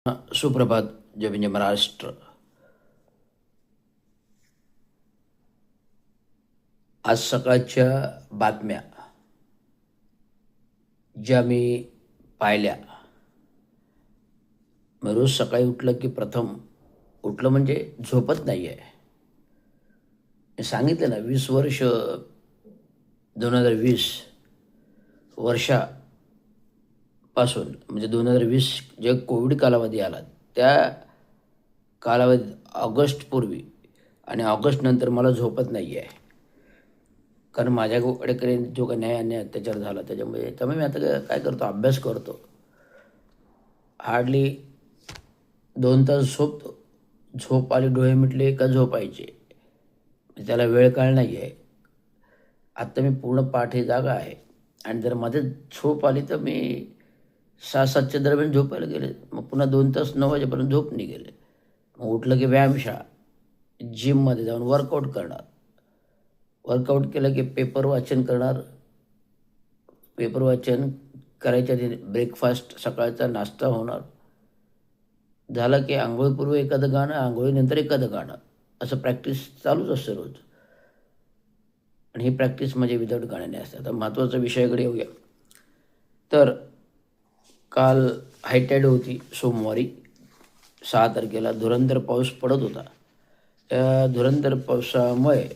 सुप्रभात. जय म्हणजे महाराष्ट्र. आज सकाळच्या बातम्या ज्या मी पाहिल्या, मग रोज सकाळी उठलं की प्रथम उठलं म्हणजे झोपत नाही आहे. मी सांगितलं ना 20 वर्ष 2020 वर्षापासून म्हणजे 2020 जे कोविड कालावधी आला त्या कालावधीत ऑगस्टपूर्वी आणि ऑगस्टनंतर मला झोपत नाही आहे. कारण माझ्याकडे जो काही न्याय अन्याय अत्याचार झाला त्यामुळे मी आता काय करतो, अभ्यास करतो. हार्डली 2 तास झोपतो. झोप आली, डोळे मिटले का झोपायचे. त्याला वेळ काळ नाही आहे. आत्ता मी पूर्ण पाठी जागा आहे आणि जर मध्ये झोप आली तर मी 6-7च्या दरम्यान झोपायला गेले. मग पुन्हा 2 तास 9 वाजेपर्यंत झोप नाही गेले. मग उठलं की व्यायामशाळा, जिममध्ये जाऊन वर्कआउट करणार. वर्कआउट केलं की पेपर वाचन करणार. पेपर वाचन करायच्या आधी ब्रेकफास्ट, सकाळचा नाश्ता होणार. झालं की आंघोळीपूर्वी एखादं गाणं, आंघोळीनंतर एखादं गाणं, असं प्रॅक्टिस चालूच असते रोज. आणि ही प्रॅक्टिस म्हणजे विदाऊट गाण्याने असते. आता महत्त्वाचा विषयाकडे येऊया. तर काल हायटाईड होती सोमवारी 6 तारखेला. धुरंधर पाऊस पडत होता. त्या धुरंधर पावसामुळे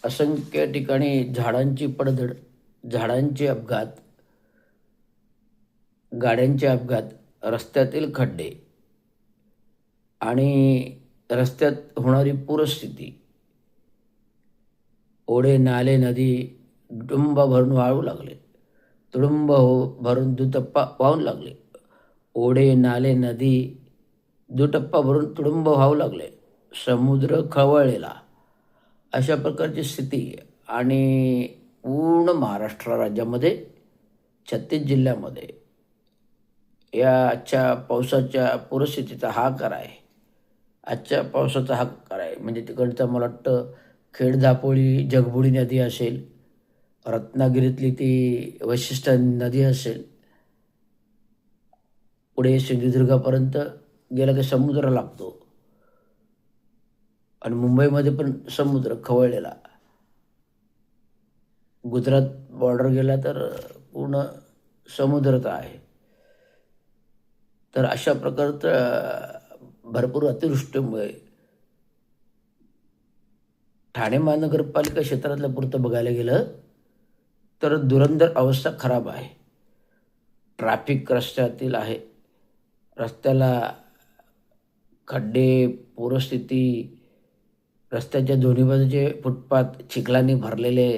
असंख्य ठिकाणी झाडांची पडझड, झाडांचे अपघात, गाड्यांचे अपघात, रस्त्यातील खड्डे आणि रस्त्यात होणारी पूरस्थिती, ओढे नाले नदी तुडुंब भरून वाहू लागले. तुडुंब भरून दुटप्पा वाहून लागले. ओढे नाले नदी दुटप्पा भरून तुडुंब वाहू लागले. समुद्र खवळलेला. अशा प्रकारची स्थिती आणि पूर्ण महाराष्ट्र राज्यामध्ये 36 जिल्ह्यामध्ये या आजच्या पावसाच्या पूरस्थितीचा हाहाकार आहे. आजच्या पावसाचा हाहाकार आहे. म्हणजे तिकडचा मला वाटतं खेड दापोली जगबुडी नदी असेल, रत्नागिरीतली ती वशिष्ठ नदी असेल, पुढे सिंधुदुर्गापर्यंत गेला की समुद्र लागतो आणि मुंबईमध्ये पण समुद्र खवळलेला. गुजरात बॉर्डर गेला तर पूर्ण समुद्रच आहे. तर अशा प्रकारचं भरपूर अतिवृष्टीमुळे ठाणे महानगरपालिका क्षेत्रातल्या पुरतं बघायला गेलं तर धुरंधर अवस्था खराब आहे. ट्रॅफिक रस्त्यातील आहे. रस्त्याला खड्डे, पूरस्थिती, रस्त्याच्या दोन्ही बाजूचे फुटपाथ चिखलाने भरलेले,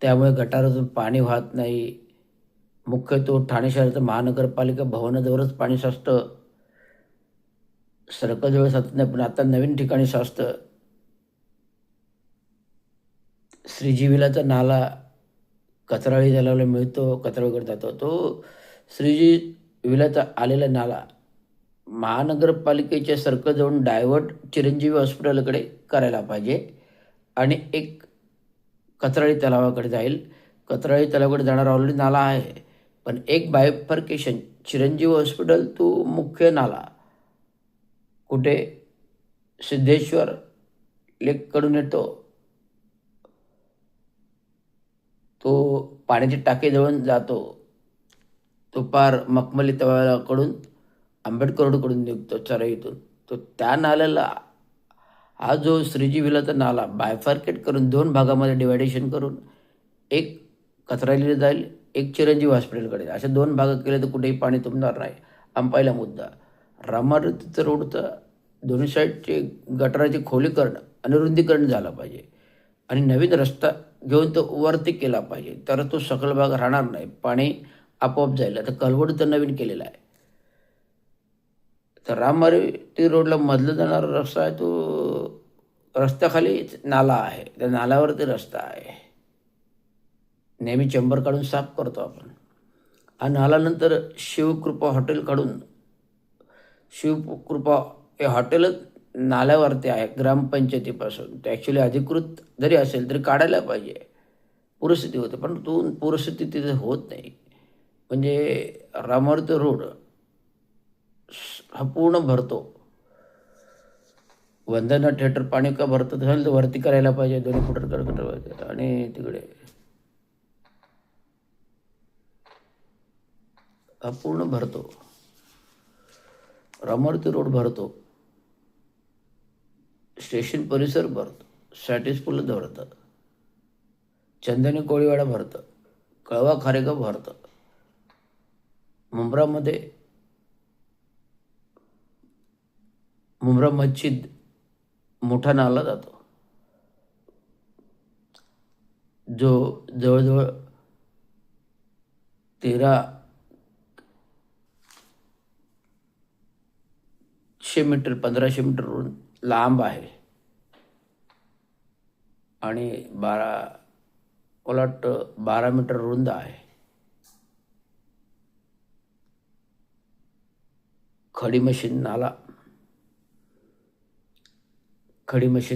त्यामुळे गटारातून पाणी वाहत नाही. मुख्यतः ठाणे शहराचं महानगरपालिका भवनाजवळच पाणी साचतं. सर्कलजवळ साचत नाही, पण आता नवीन ठिकाणी साचतं. श्रीजीविलाचा नाला कचराळी तलावाला मिळतो, कचराळीकडे जातो. तो श्रीजी विलाचा आलेला नाला महानगरपालिकेच्या सर्कलजवळून डायव्हर्ट चिरंजीवी हॉस्पिटलकडे करायला पाहिजे आणि एक कचराळी तलावाकडे जाईल. कचराळी तलावाकडे जाणारा ऑलरेडी नाला आहे, पण एक बायफर्केशन चिरंजीवी हॉस्पिटल टू मुख्य नाला कुठे सिद्धेश्वर लेककडून येतो, तो पाण्याची टाकीजवळ जातो, तो पार मखमली तलावाकडून आंबेडकर रोडकडून निघतो चराईतून. तो त्या नाल्याला हा जो श्रीजी विलाचा नाला बायफार्केट करून 2 भागामध्ये डिवायडेशन करून एक कचराईला जाईल, एक चिरंजीवी हॉस्पिटलकडे. असे 2 भाग केले तर कुठेही पाणी तुंबणार नाही. पहिला मुद्दा. रामारुतीचं रोडचं दोन्ही साईडचे गटाराचे खोलीकरण आणि रुंदीकरण झालं पाहिजे आणि नवीन रस्ता घेऊन तो वरती केला पाहिजे, तर तो सखल भाग राहणार नाही, पाणी आपोआप जाईल. आता कलवड तर नवीन केलेला आहे. तर राममारुती रोडला मधलं जाणारा रस्ता आहे, तो रस्त्याखाली नाला आहे, त्या नाल्यावरती रस्ता आहे. नेहमी चेंबर काढून साफ करतो आपण. हा नाल्यानंतर शिवकृपा हॉटेल काढून, शिवकृपा हे हॉटेलच नाल्यावरती आहे ग्रामपंचायतीपासून. ते ॲक्च्युली अधिकृत जरी असेल तरी काढायला पाहिजे. पूरस्थिती होते, पण तो पूरस्थिती तिथे होत नाही. म्हणजे रामारुती रोड हा पूर्ण भरतो. वंदना थिएटर पाणी का भरतं झालं तर वरती करायला पाहिजे, 2 फुटर आणि तिकडे हा पूर्ण भरतो. रामवर्ती रोड भरतो, स्टेशन परिसर भरतो, सॅटिस पूल भरतं, चंदनी कोळीवाडा भरतं, कळवा खारेगाव भरतं. मुंब्रा मस्जिद मोठा नाला जातो, जो जवळजवळ 1300 मीटर 1500 मीटर लांब आहे आणि 12 मीटर रुंद आहे. खडी मशीन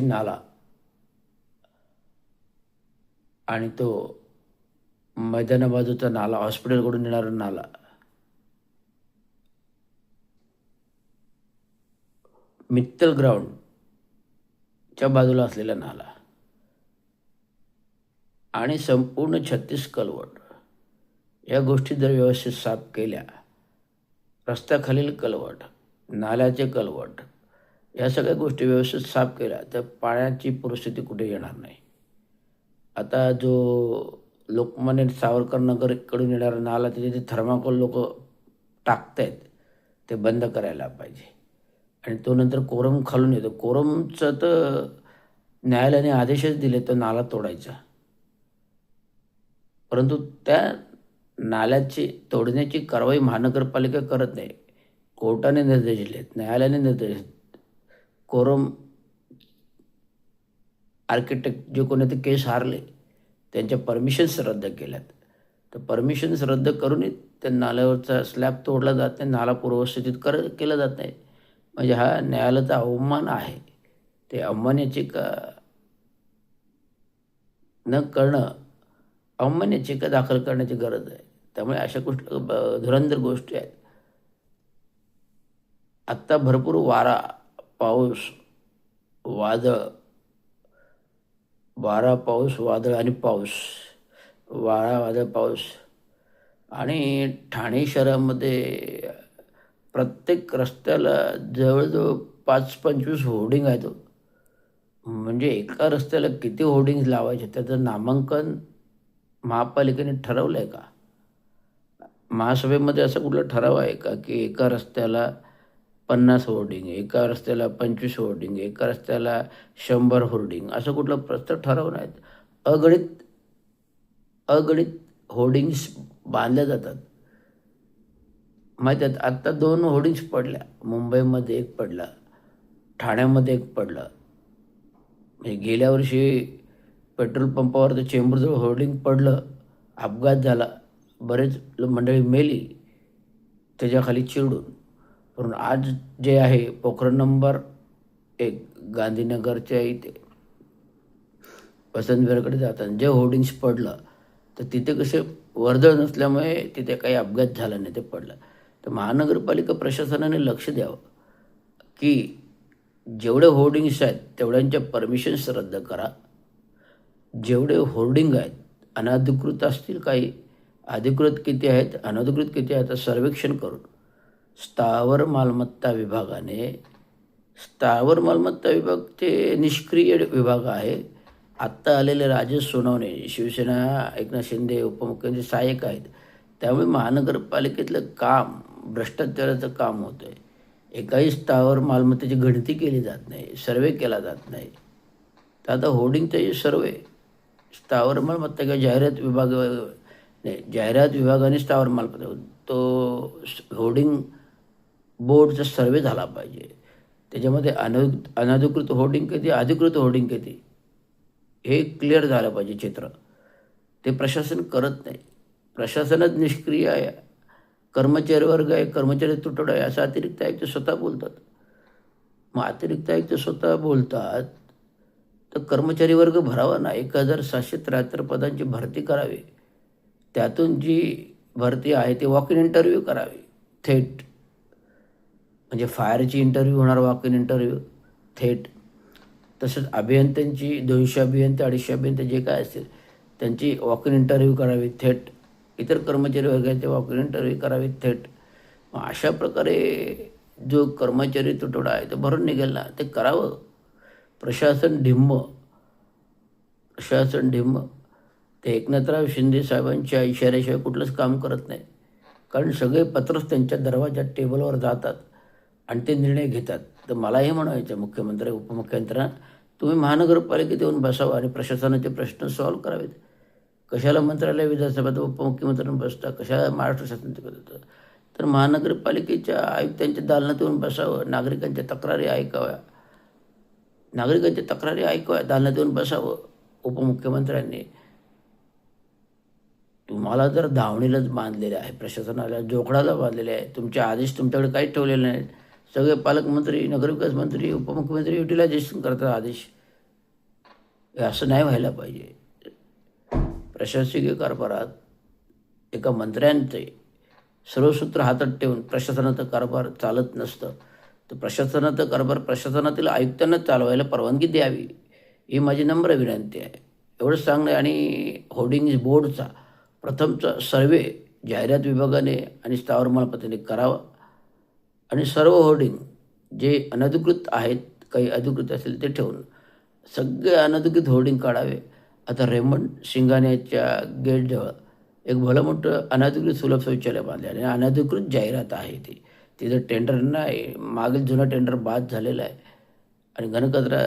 नाला आणि तो मैदाना बाजूचा नाला, हॉस्पिटलकडून येणारा नाला, मित्तल ग्राउंडच्या बाजूला असलेला नाला आणि संपूर्ण 36 कलवट या गोष्टी जर व्यवस्थित साफ केल्या, रस्त्याखालील कलवट, नाल्याचे कलवट, या सगळ्या गोष्टी व्यवस्थित साफ केल्या तर पाण्याची परिस्थिती कुठे येणार नाही. आता जो लोकमान्य सावरकर नगरकडून येणारा नाला तिथे थर्माकोल लोक टाकतायत, ते बंद करायला पाहिजे. आणि तो नंतर कोरम खालून येतो. कोरमचं तर न्यायालयाने आदेशच दिले तो नाला तोडायचा, परंतु त्या नाल्याची तोडण्याची कारवाई महानगरपालिका करत नाही. कोर्टाने निर्देश दिलेत, न्यायालयाने निर्देश दिलेत. कोरम आर्किटेक्ट जे कोणी ते केस हारले त्यांच्या परमिशन्स रद्द केल्यात, तर परमिशन्स रद्द करूनही त्या नाल्यावरचा स्लॅब तोडला जात नाही, नाला पूर्वस्थितीत केला जात नाही. म्हणजे हा न्यायालयाचा अवमान आहे. ते अवमान्याची न करणं, अवमान्याची दाखल करण्याची गरज आहे. त्यामुळे अशा धुरंधर गोष्टी आहेत. आत्ता भरपूर वारा पाऊस वादळ आणि पाऊस, वारा वादळ पाऊस आणि ठाणे शहरामध्ये प्रत्येक रस्त्याला जवळजवळ 5-25 होर्डिंग आहेत. म्हणजे एका रस्त्याला किती होर्डिंग्स लावायचे त्याचं नामांकन महापालिकेने ठरवलं आहे का? महासभेमध्ये असं कुठलं ठराव आहे का की एका रस्त्याला 50 होर्डिंग, एका रस्त्याला 25 होर्डिंग, एका रस्त्याला 100 होर्डिंग, असं कुठलं प्रस्ताव ठरव नाहीत. अगणित होर्डिंग्स बांधल्या जातात. माहीत आहेत, आत्ता 2 होर्डिंग्स पडल्या. मुंबईमध्ये एक पडला, ठाण्यामध्ये एक पडलं. म्हणजे गेल्या वर्षी पेट्रोल पंपावर तर चेंबूरजवळ होर्डिंग पडलं, अपघात झाला, बरेच मंडळी मेली त्याच्याखाली चिरडून. पण आज जे आहे पोखरण नंबर 1 गांधीनगरच्या इथे वसंतविहारकडे जाताना जे होर्डिंग्स पडलं, तर तिथे कसे वर्दळ नसल्यामुळे तिथे काही अपघात झाला नाही, ते पडलं. तर महानगरपालिका प्रशासनाने लक्ष द्यावं की जेवढे होर्डिंग्स आहेत तेवढ्यांच्या परमिशन्स रद्द करा. जेवढे होर्डिंग आहेत अनधिकृत असतील, काही अधिकृत किती आहेत, अनधिकृत किती आहेत, सर्वेक्षण करून स्थावर मालमत्ता विभाग ते निष्क्रिय विभाग आहे. आत्ता आलेले राजेश सोनवणे, शिवसेना एकनाथ शिंदे उपमुख्यमंत्री सहाय्यक आहेत. त्यामुळे महानगरपालिकेतलं काम भ्रष्टाचाराचं काम होतं आहे. एकाही स्थावर मालमत्तेची गणती केली जात नाही, सर्वे केला जात नाही. तर आता होर्डिंगचे सर्वे स्थावर मालमत्ता किंवा जाहिरात विभागाने स्थावर मालमत्ता तो होर्डिंग बोर्डचा सर्वे झाला पाहिजे. त्याच्यामध्ये अनधिकृत होर्डिंग किती, अधिकृत होर्डिंग किती, हे क्लिअर झालं पाहिजे चित्र. ते प्रशासन करत नाही. प्रशासनच निष्क्रिय आहे, कर्मचारी वर्ग आहे, कर्मचारी तुटवडा आहे, असं अतिरिक्त आयुक्त स्वतः बोलतात. मग अतिरिक्त आयुक्त स्वतः बोलतात तर कर्मचारी वर्ग भरावा ना. 1773 पदांची भरती करावी. त्यातून जी भरती आहे ती वॉक इन इंटरव्ह्यू करावी थेट. म्हणजे फायरची इंटरव्ह्यू होणार, वॉक इन इंटरव्ह्यू थेट. तसंच अभियंत्यांची 200 अभियंते 250 अभियंते जे काय असतील त्यांची वॉक इन इंटरव्ह्यू करावी थेट. इतर कर्मचारी वर्गाचे वॉक इन इंटरव्ह्यू करावे थेट. मग अशा प्रकारे जो कर्मचारी तुटवडा आहे तो भरून निघेल ना, ते करावं. प्रशासन ढिम्म, प्रशासन ढिम्म. ते एकनाथराव शिंदे साहेबांच्या इशाऱ्याशिवाय कुठलंच काम करत नाही. कारण सगळे पत्रच त्यांच्या दरवाजात टेबलवर जातात आणि ते निर्णय घेतात. तर मला हे म्हणायचं मुख्यमंत्री उपमुख्यमंत्र्यांना, तुम्ही महानगरपालिकेत येऊन बसावं आणि प्रशासनाचे प्रश्न सॉल्व्ह करावेत. कशाला मंत्रालय विधानसभेत उपमुख्यमंत्र्यांना बसता, कशाला महाराष्ट्र शासनाचे बसता. तर महानगरपालिकेच्या आयुक्तांच्या दालनात येऊन बसावं, नागरिकांच्या तक्रारी ऐकाव्या, नागरिकांच्या तक्रारी ऐकाव्या, दालनात येऊन बसावं उपमुख्यमंत्र्यांनी. तुम्हाला जर धावणीलाच बांधलेले आहे, प्रशासनाला जोखडाला बांधलेले आहे, तुमचे आदेश तुमच्याकडे काहीच ठेवलेले नाहीत. सगळे पालकमंत्री, नगरविकास मंत्री, उपमुख्यमंत्री युटिलायझेशन करतात आदेश. हे असं नाही व्हायला पाहिजे. प्रशासकीय कारभारात एका मंत्र्यांचे सर्व सूत्र हातात ठेवून प्रशासनाचा कारभार चालत नसतं. तर प्रशासनाचा कारभार प्रशासनातील आयुक्तांना चालवायला परवानगी द्यावी, ही माझी नम्र विनंती आहे. एवढंच सांगणं. आणि होर्डिंग्ज बोर्डचा प्रथमचा सर्वे जाहिरात विभागाने आणि स्थावर मालमत्तेने करावा आणि सर्व होर्डिंग जे अनधिकृत आहेत, काही अधिकृत असेल ते ठेवून सगळे अनधिकृत होर्डिंग काढावे. आता रेमंड सिंघानियाच्या गेटजवळ एक भलं मोठं अनधिकृत सुलभ शौचालय बांधले आणि अनधिकृत जाहिरात आहे ती. तिथं टेंडर नाही, मागील जुना टेंडर बाद झालेला आहे. आणि घनकचरा,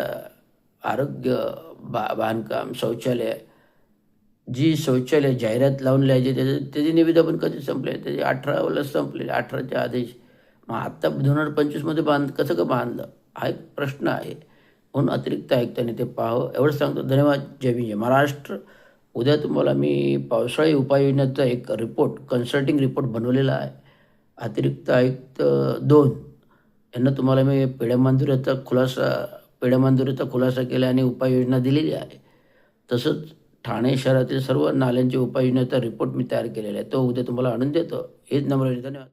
आरोग्य, बांधकाम, शौचालय, जी शौचालय जाहिरात लावून लिहायची त्याची निविदा पण कधी संपले, त्याचे 18 संपले, 18चे आदेश. मग आत्ता 2025मध्ये कसं का बांधलं, हा एक प्रश्न आहे. म्हणून अतिरिक्त आयुक्तांनी ते पाहावं. एवढंच सांगतो. धन्यवाद. जय भीम, जय महाराष्ट्र. उद्या तुम्हाला मी पावसाळी उपाययोजनेचा एक रिपोर्ट, कन्सल्टिंग रिपोर्ट बनवलेला आहे. अतिरिक्त आयुक्त 2 यांना तुम्हाला मी पेड्यामांजूराचा खुलासा केला आणि उपाययोजना दिलेली आहे. तसंच ठाणे शहरातील सर्व नाल्यांची उपाययोजनेचा रिपोर्ट मी तयार केलेला आहे. तो उद्या तुम्हाला आणून देतो. हेच नम्र. धन्यवाद.